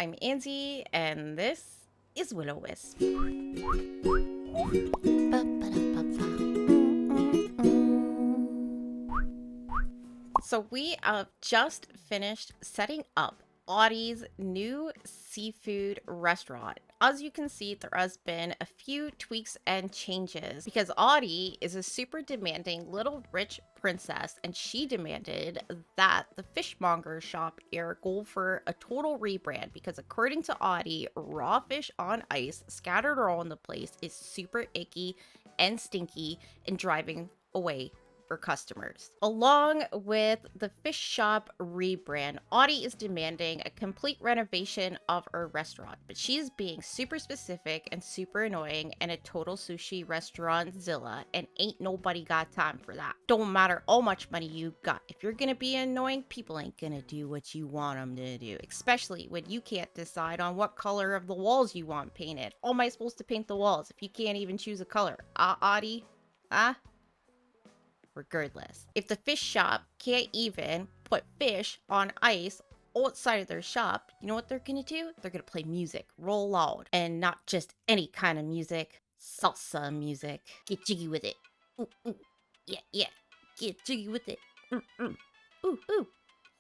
I'm Angie, and this is Willo'Wisp. So we have just finished setting up Audie's new seafood restaurant. As you can see, there has been a few tweaks and changes because Audie is a super demanding little rich princess, and she demanded that the fishmonger shop here go for a total rebrand because according to Audie, raw fish on ice scattered around the place is super icky and stinky and driving away for customers. Along with the fish shop rebrand, Audie is demanding a complete renovation of her restaurant, but she's being super specific and super annoying and a total sushi restaurant zilla, and ain't nobody got time for that. Don't matter how much money you got. If you're gonna be annoying, people ain't gonna do what you want them to do, especially when you can't decide on what color of the walls you want painted. How am I supposed to paint the walls if you can't even choose a color? Audie? Regardless, if the fish shop can't even put fish on ice outside of their shop, you know what they're gonna do? They're gonna play music roll loud, and not just any kind of music, salsa music. Get jiggy with it. Ooh, ooh. Yeah, get jiggy with it. Ooh,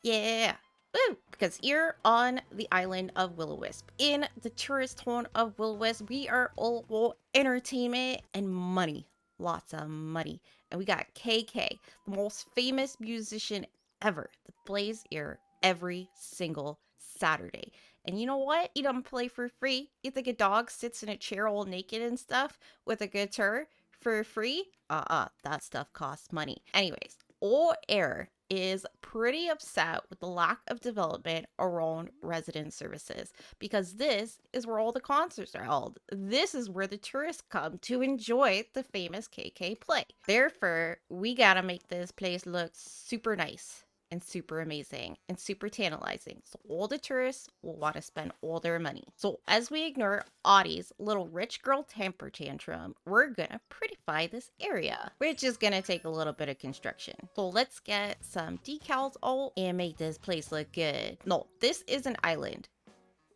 yeah. Woo! Because here on the island of Willo'Wisp, in the tourist town of Willo'Wisp, we are all about entertainment and money. Lots of money. And we got KK, the most famous musician ever, that plays here every single Saturday. And you know what? He doesn't play for free. You think a dog sits in a chair all naked and stuff with a guitar for free? That stuff costs money. Anyways, all air is pretty upset with the lack of development around resident services because this is where all the concerts are held. This is where the tourists come to enjoy the famous KK play. Therefore, we gotta make this place look super nice and super amazing and super tantalizing, so all the tourists will want to spend all their money. So as we ignore Audie's little rich girl temper tantrum, we're gonna prettify this area, which is gonna take a little bit of construction. So let's get some decals out and make this place look good. No, this is an island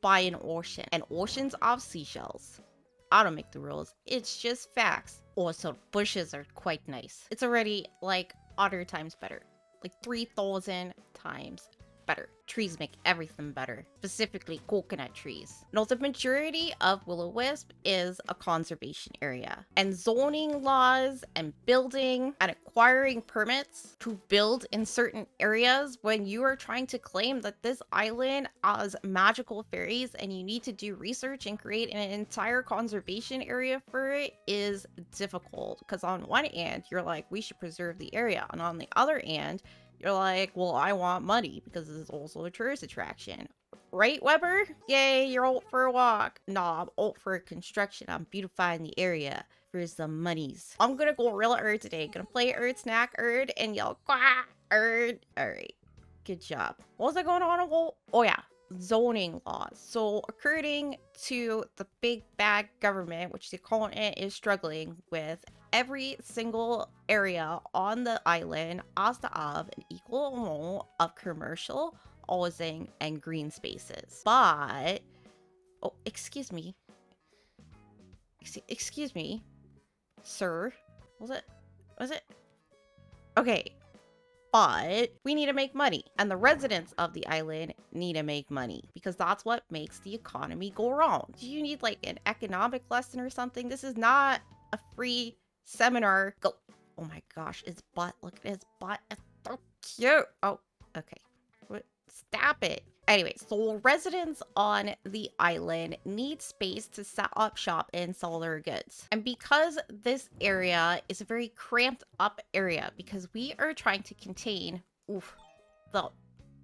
by an ocean, and oceans of seashells. I don't make the rules, it's just facts. Also, bushes are quite nice. It's already like 100 times better. Like 3,000 times better. Trees make everything better, specifically coconut trees. Now, the majority of Willo'Wisp is a conservation area, and zoning laws and building and acquiring permits to build in certain areas when you are trying to claim that this island has magical fairies and you need to do research and create an entire conservation area for it is difficult, because on one hand you're like, we should preserve the area, and on the other hand you're like, well, I want money because this is also a tourist attraction. Right, Weber? Yay, you're out for a walk. Nah, I'm out for construction. I'm beautifying the area for some monies. I'm gonna go real Erd today. Gonna play Erd, snack Erd, and yell, quack, Erd. Alright, good job. What was I going on? Oh yeah, zoning laws. So according to the big bad government, which the continent is struggling with, every single area on the island has to have an equal amount of commercial, housing, and green spaces. But, oh, excuse me. Excuse me, sir. Was it? Okay. But we need to make money, and the residents of the island need to make money because that's what makes the economy go round. Do you need like an economic lesson or something? This is not a free seminar. Go. Oh my gosh, his butt. Look at his butt. It's so cute. Oh, okay. Stop it. Anyway, so residents on the island need space to set up shop and sell their goods. And because this area is a very cramped up area, because we are trying to contain the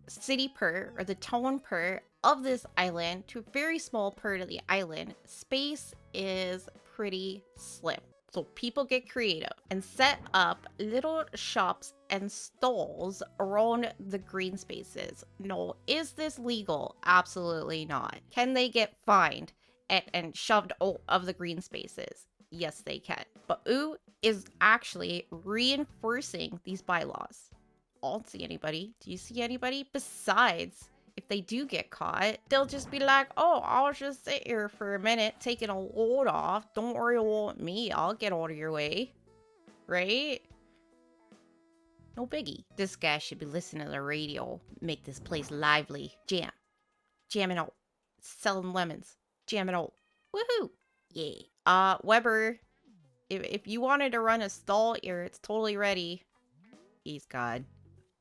city per, or the town per of this island to a very small part of the island, space is pretty slim. So people get creative and set up little shops and stalls around the green spaces. No, is this legal? Absolutely not. Can they get fined and shoved out of the green spaces? Yes, they can. But who is actually reinforcing these bylaws? I don't see anybody. Do you see anybody? Besides, if they do get caught, they'll just be like, oh, I'll just sit here for a minute taking a load off. Don't worry about me. I'll get out of your way. Right? No biggie. This guy should be listening to the radio. Make this place lively. Jam. Jamming out. Selling lemons. Jamming out. Woohoo. Yeah. Weber, if you wanted to run a stall here, it's totally ready. He's gone.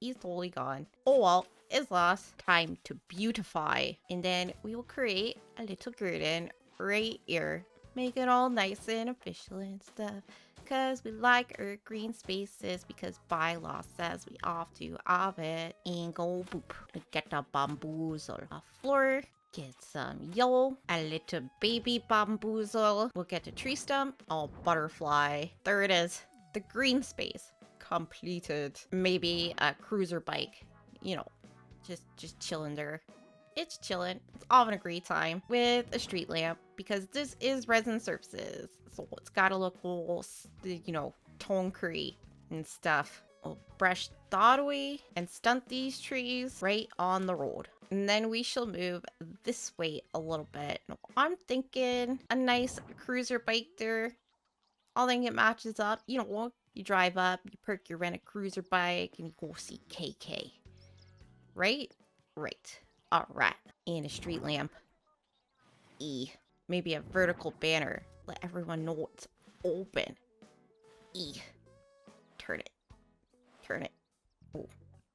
He's totally gone. Oh well, it's lost. Time to beautify. And then we will create a little garden right here. Make it all nice and official and stuff. Because we like our green spaces, because bylaw says we have to have it. And go boop. Get the bamboozle off floor. Get some yellow, a little baby bamboozle. We'll get a tree stump. Oh, butterfly. There it is. The green space completed. Maybe a cruiser bike. You know, just chilling there. It's chilling. It's all having a great time with a street lamp because this is resin surfaces. So it's gotta look all, you know, concrete and stuff. We'll brush that away and stunt these trees right on the road. And then we shall move this way a little bit. I'm thinking a nice cruiser bike there. I think it matches up. You know, you drive up, you perk, you rent a cruiser bike, and you go see KK. Right? Right. Alright. And a street lamp. Maybe a vertical banner. Let everyone know it's open. Turn it. Turn it. Oh,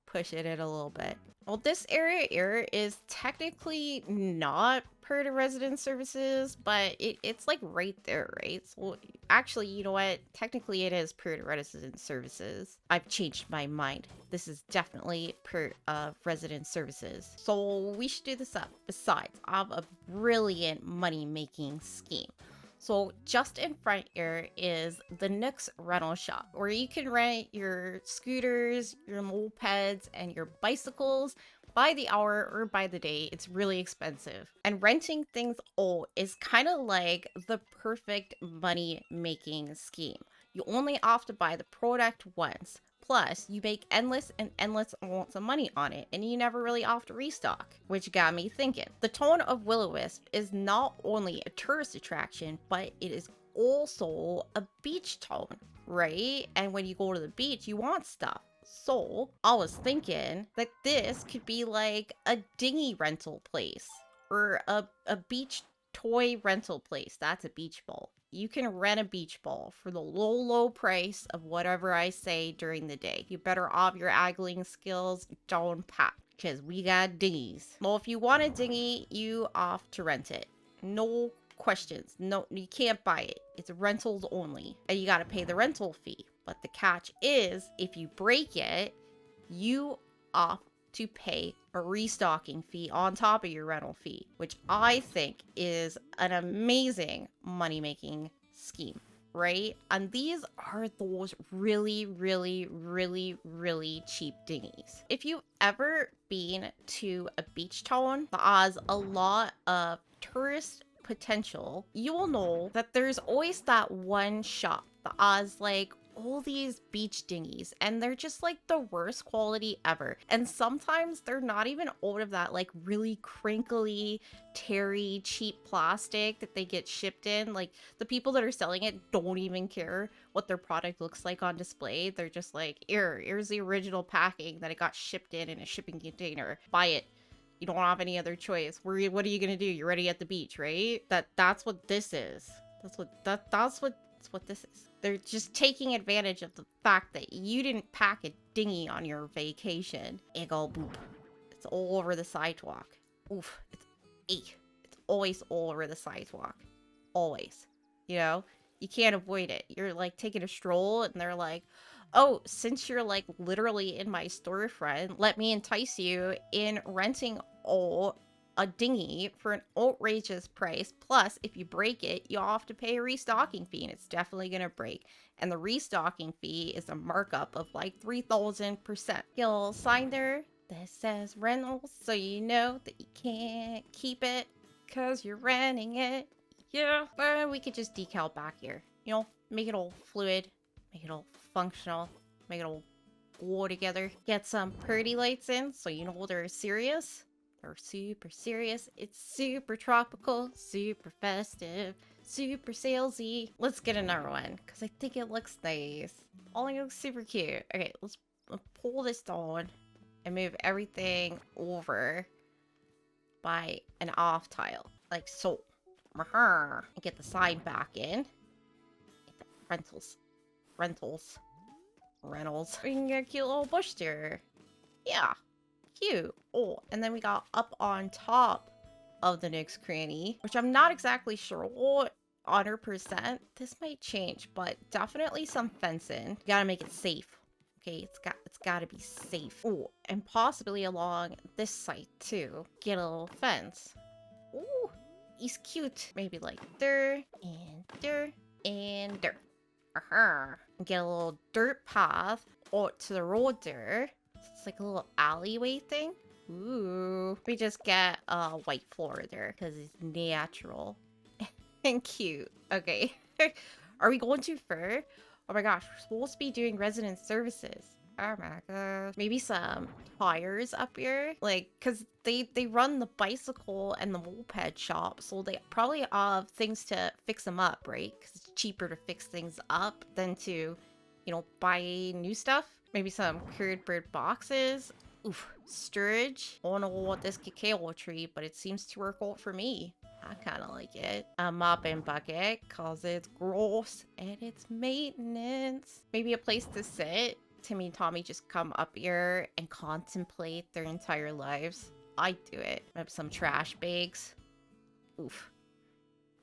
push it in a little bit. Well, this area here is technically not part of resident services, but it's like right there, right? So actually, you know what? Technically, it is part of resident services. I've changed my mind. This is definitely part of resident services. So we should do this up. Besides, I have a brilliant money-making scheme. So just in front here is the Nook's rental shop, where you can rent your scooters, your mopeds, and your bicycles by the hour or by the day. It's really expensive. And renting things out is kind of like the perfect money-making scheme. You only have to buy the product once. Plus, you make endless and endless amounts of money on it, and you never really have to restock. Which got me thinking. The town of Willo'Wisp is not only a tourist attraction, but it is also a beach town, right? And when you go to the beach, you want stuff. So, I was thinking that this could be like a dinghy rental place, or a beach toy rental place. That's a beach ball. You can rent a beach ball for the low price of whatever I say during the day. You better have your angling skills down pat, because we got dinghies. Well, if you want a dinghy, you have to rent it. No questions. No, you can't buy it. It's rentals only. And you got to pay the rental fee. But the catch is, if you break it, you have to pay a restocking fee on top of your rental fee, which I think is an amazing money-making scheme, right? And these are those really, really, really, really cheap dinghies. If you've ever been to a beach town that has a lot of tourist potential, you will know that there's always that one shop that has like all these beach dinghies, and they're just like the worst quality ever. And sometimes they're not even out of that like really crinkly, terry, cheap plastic that they get shipped in. Like the people that are selling it don't even care what their product looks like on display. They're just like, here's the original packing that it got shipped in a shipping container. Buy it. You don't have any other choice. What are you gonna do? You're already at the beach, right? That's what this is. That's what this is. They're just taking advantage of the fact that you didn't pack a dinghy on your vacation. And go boop. It's all over the sidewalk. Oof. It's always all over the sidewalk. Always. You know? You can't avoid it. You're like taking a stroll and they're like, oh, since you're like literally in my storefront, let me entice you in renting a dinghy for an outrageous price. Plus, if you break it, you have to pay a restocking fee, and it's definitely gonna break. And the restocking fee is a markup of like 3,000%. You'll sign there that says rentals, so you know that you can't keep it because you're renting it. Yeah, but we could just decal back here. You know, make it all fluid, make it all functional, make it all go together. Get some pretty lights in so you know they're serious. are super serious. It's super tropical, super festive, super salesy. Let's get another one because I think it looks nice. Oh, it looks super cute. Okay, let's pull this down and move everything over by an off tile, like so. And get the sign back in. Get the rentals. We can get a cute little bush there. Yeah, cute. Oh, and then we got up on top of the Nook's cranny, which I'm not exactly sure what 100%. This might change, but definitely some fencing. You gotta make it safe. Okay, it's gotta be safe. Oh, and possibly along this side too. Get a little fence. Ooh, he's cute. Maybe like there and there and there. Get a little dirt path out to the road there. It's like a little alleyway thing. Ooh. We just get a white floor there because it's natural and cute. Okay. Are we going too far? Oh my gosh, we're supposed to be doing resident services. Oh my gosh. Maybe some tires up here. Like, because they run the bicycle and the moped shop, so they probably have things to fix them up, right? Because it's cheaper to fix things up than to, you know, buy new stuff. Maybe some cured bird boxes. Oof, storage. I don't know what this cacao tree, but it seems to work out for me. I kind of like it. A mopping bucket, cause it's gross and it's maintenance. Maybe a place to sit. Timmy and Tommy just come up here and contemplate their entire lives. I do it. I have some trash bags. Oof.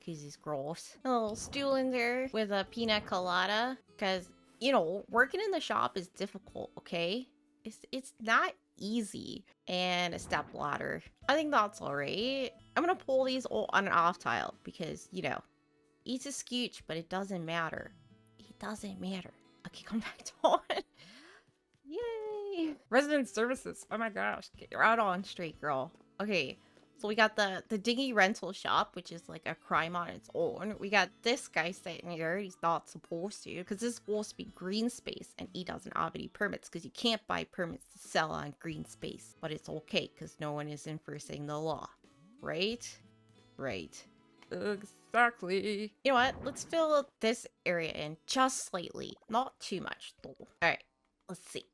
Cause he's gross. A little stool in there with a pina colada. Cause, you know, working in the shop is difficult, okay? It's not easy. And a step ladder. I think that's alright. I'm gonna pull these all on an off tile because, you know, it's a scooch, but it doesn't matter. It doesn't matter. Okay, come back on. Yay! Resident services. Oh my gosh. Get right on straight, girl. Okay, so we got the dinghy rental shop, which is like a crime on its own. We got this guy sitting here. He's not supposed to, because this is supposed to be green space, and he doesn't have any permits, because you can't buy permits to sell on green space. But it's okay, because no one is enforcing the law. Right? Right. Exactly. You know what? Let's fill this area in just slightly. Not too much, though. Alright. Let's see.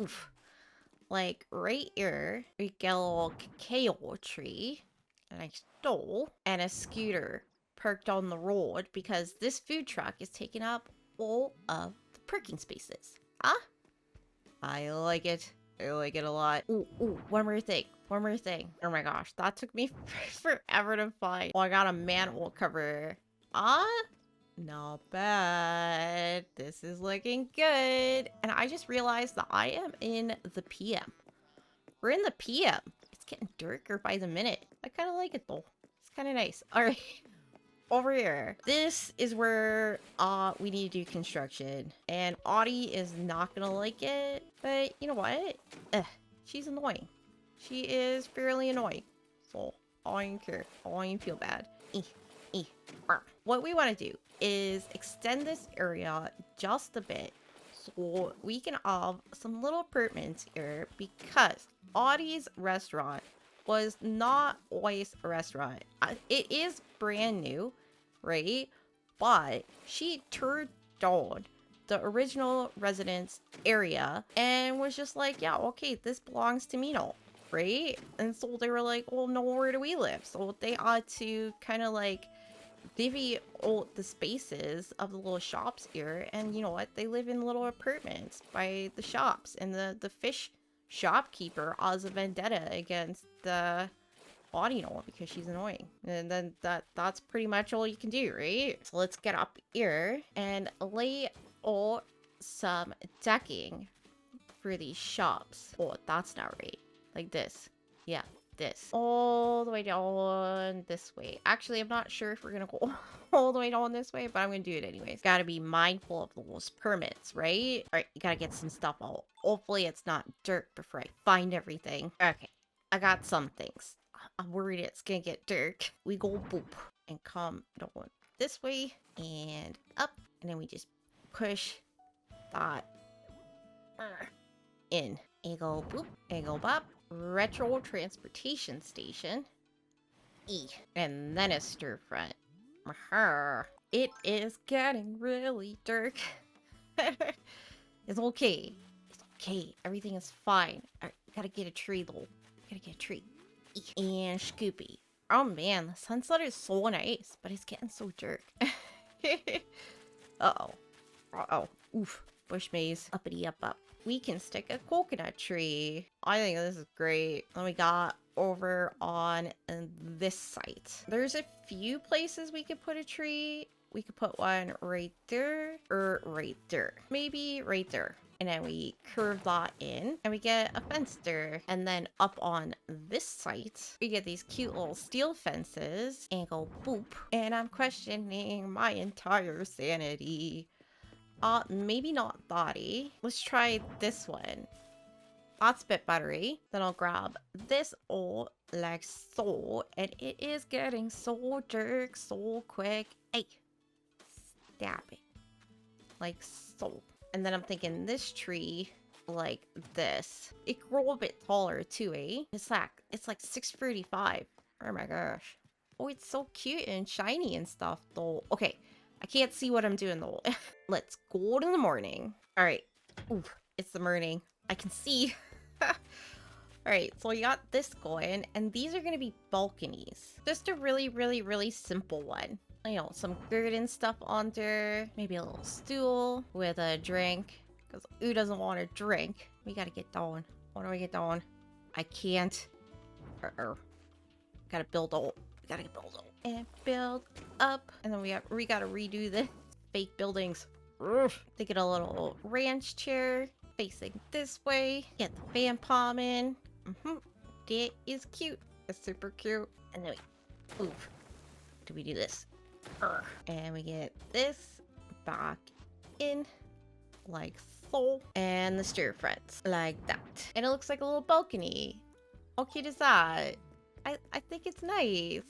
Oof. Like right here, we get a little cacao tree, a nice stool, and a scooter parked on the road because this food truck is taking up all of the parking spaces. Huh? I like it. I like it a lot. Ooh, one more thing. Oh my gosh, that took me forever to find. Oh, I got a manhole cover. Not bad. This is looking good. And I just realized that I am in the PM. We're in the PM. It's getting darker by the minute. I kind of like it though. It's kind of nice. All right. Over here. This is where we need to do construction. And Audie is not going to like it. But you know what? She's annoying. She is fairly annoying. So I don't care. I don't even feel bad. What we want to do is extend this area just a bit so we can have some little apartments here, because Audie's restaurant was not always a restaurant. It is brand new, right? But she turned down the original residence area and was just like, yeah, okay, this belongs to me now, right? And so they were like, well, no, where do we live? So they had to kind of like divvy all the spaces of the little shops here, and you know what, they live in little apartments by the shops, and the fish shopkeeper has a vendetta against the Audino because she's annoying. And then that's pretty much all you can do, right? So let's get up here and lay out some decking for these shops. Oh, that's not right. Like this. Yeah, this. All the way down this way. Actually, I'm not sure if we're gonna go all the way down this way, but I'm gonna do it anyways. Gotta be mindful of those permits, right? All right, you gotta get some stuff out. Hopefully it's not dirt before I find everything. Okay, I got some things. I'm worried it's gonna get dirt. We go boop and come down this way and up, and then we just push that in. And go boop, and go bop. retro transportation station. E. And then a stir front. It is getting really dark. It's okay. It's okay. Everything is fine. I gotta get a tree though. Gotta get a tree. And Scoopy. Oh man, the sunset is so nice, but it's getting so dark. Uh-oh. Uh-oh. Oof. Bush maze. Uppity up up. We can stick a coconut tree. I think this is great. Then we got over on this site. There's a few places we could put a tree. We could put one right there or right there. Maybe right there. And then we curve that in and we get a fence there. And then up on this site, we get these cute little steel fences and go boop. And I'm questioning my entire sanity. Maybe not thoughty. Let's try this one. That's a bit buttery. Then I'll grab this all like so. And it is getting so dark so quick. Hey, stab it. Like so. And then I'm thinking this tree like this. It grow a bit taller too, eh? It's like 635. Oh my gosh. Oh, it's so cute and shiny and stuff though. Okay. I can't see what I'm doing though. Let's go to the morning. All right. Ooh, it's the morning. I can see. All right. So we got this going and these are going to be balconies. Just a really, really, really simple one. You know, some garden stuff on there. Maybe a little stool with a drink. Because who doesn't want a drink? We got to get down. What do we get down? I can't. Gotta build out. We gotta get build out. And build up. And then we gotta redo the fake buildings. They get a little ranch chair facing this way. Get the fan palm in. That is cute. It's super cute. And then we do we do this? And we get this back in like so. And the stir fronts like that. And it looks like a little balcony. How cute is that? I think it's nice.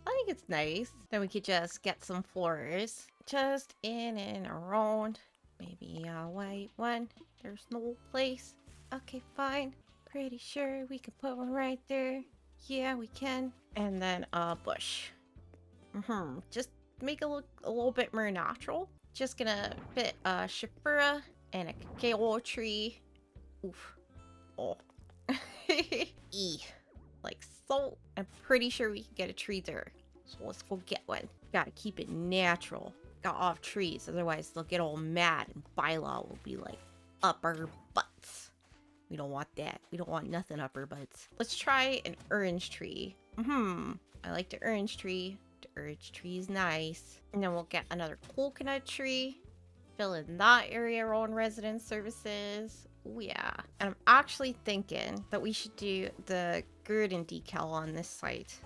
I think it's nice. Then we could just get some floors. Just in and around. Maybe a white one. There's no place. Okay, fine. Pretty sure we could put one right there. Yeah, we can. And then a bush. Just make it look a little bit more natural. Just gonna fit a shifura and a cacao tree. Oof. Oh. Like so. I'm pretty sure we can get a tree there. So let's go get one. Gotta keep it natural. Got off trees, otherwise they'll get all mad and bylaw will be like up our butts. We don't want that. We don't want nothing up our butts. Let's try an orange tree. I like the orange tree. The orange tree is nice. And then we'll get another coconut tree. Fill in that area around resident services. Oh yeah. And I'm actually thinking that we should do the garden decal on this site.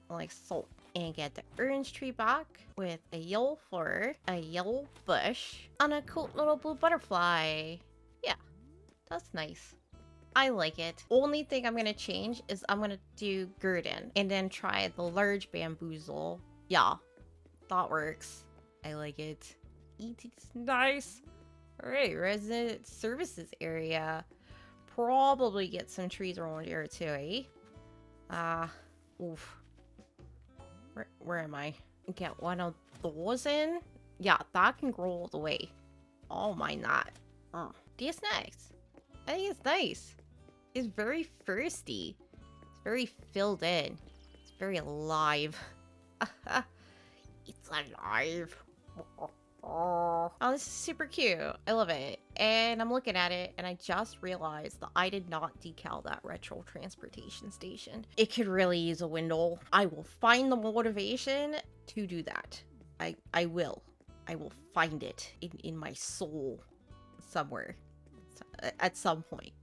Like so. And get the orange tree back with a yellow flower, a yellow bush, and a cute little blue butterfly. Yeah, that's nice. I like it. Only thing I'm gonna change is I'm gonna do garden and then try the large bamboozle. Yeah, that works. I like it. It's nice. All right, resident services area. Probably get some trees around here too, eh? Oof. Where am I? Get one of those in? Yeah, that can grow all the way. Oh, mind that. That's nice. I think it's nice. It's very thirsty. It's very filled in. It's very alive. It's alive. Oh, this is super cute. I love it. And I'm looking at it and I just realized that I did not decal that retro transportation station. It could really use a window. I will find the motivation to do that. I will find it in my soul somewhere at some point.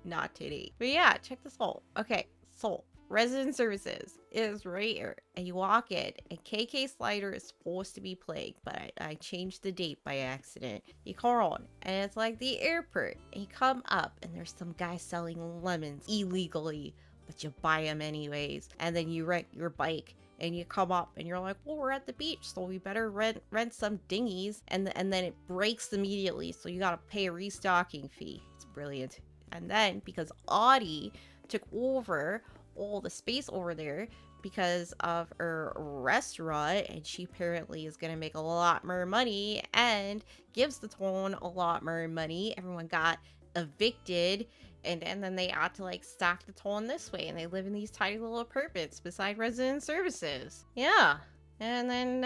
Not today. But yeah, check this out. Okay, so resident services is right here, and you walk in, and KK Slider is supposed to be playing, but I changed the date by accident. You come on, and it's like the airport, and you come up, and there's some guy selling lemons illegally, but you buy them anyways, and then you rent your bike, and you come up, and you're like, well, we're at the beach, so we better rent some dinghies, and then it breaks immediately, so you gotta pay a restocking fee. It's brilliant. And then because Audie took over all the space over there because of her restaurant, and she apparently is going to make a lot more money and gives the town a lot more money, everyone got evicted, and then they had to like stack the town this way, and they live in these tiny little apartments beside resident services. Yeah. And then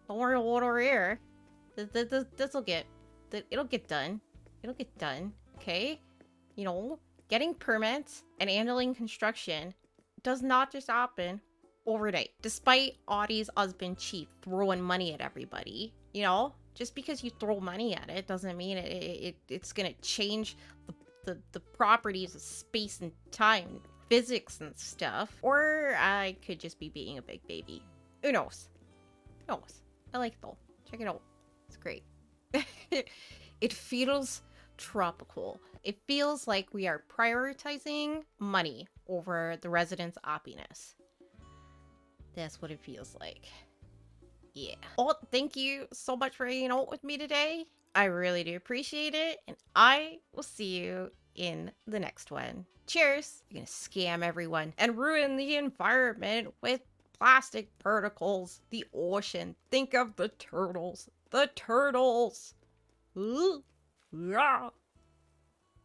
don't worry about over here. This'll get, it'll get done. It'll get done. Okay. You know, getting permits and handling construction does not just happen overnight. Despite Audie's husband Chief throwing money at everybody, you know, just because you throw money at it doesn't mean it's gonna change the properties of space and time, physics and stuff. Or I could just be being a big baby. Who knows? Who knows? I like it though. Check it out. It's great. It feels tropical. It feels like we are prioritizing money over the residents' happiness. That's what it feels like. Yeah. Well, thank you so much for hanging out with me today. I really do appreciate it, and I will see you in the next one. Cheers! You're gonna scam everyone and ruin the environment with plastic particles, the ocean. Think of the turtles. The turtles! Ooh. Yeah.